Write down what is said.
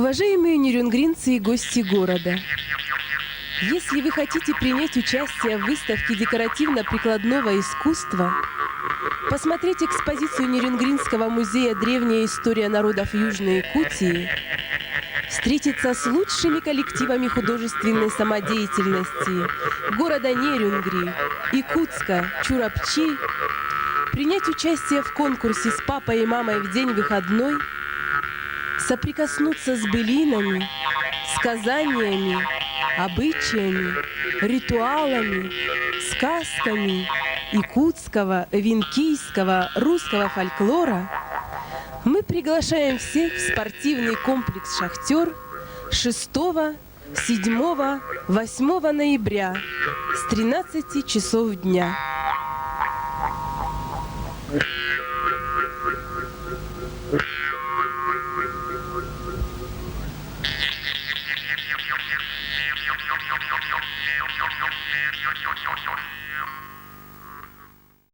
Уважаемые нерюнгринцы и гости города, если вы хотите принять участие в выставке декоративно-прикладного искусства, посмотреть экспозицию Нерюнгринского музея «Древняя история народов Южной Якутии», встретиться с лучшими коллективами художественной самодеятельности города Нерюнгри, Якутска, Чурапчи, принять участие в конкурсе «С папой и мамой в день выходной», соприкоснуться с былинами, сказаниями, обычаями, ритуалами, сказками якутского, винкийского, русского фольклора, мы приглашаем всех в спортивный комплекс «Шахтер» 6, 7, 8 ноября с 13 часов дня. Yo, yo, yo, yo, yo, yo, yo, yo, yo, yo, yo, yo, yo, yo, yo, yo.